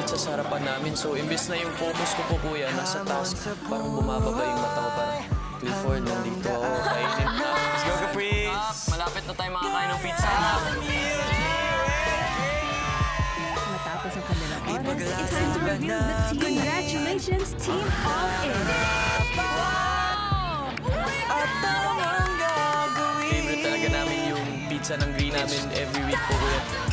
pizza sa harapan namin. So, imbes na yung focus ko po, kuya, nasa task, parang bumababa yung mata ko. Parang, Clifford, nandito ako, kainin na. Let's go, Caprice! Malapit na tayo makakain ng pizza. Matapos ang kanilang oras, it's time to reveal the team. Congratulations, Team All In! Favorite talaga namin yung pizza ng Green namin every week po, kuya.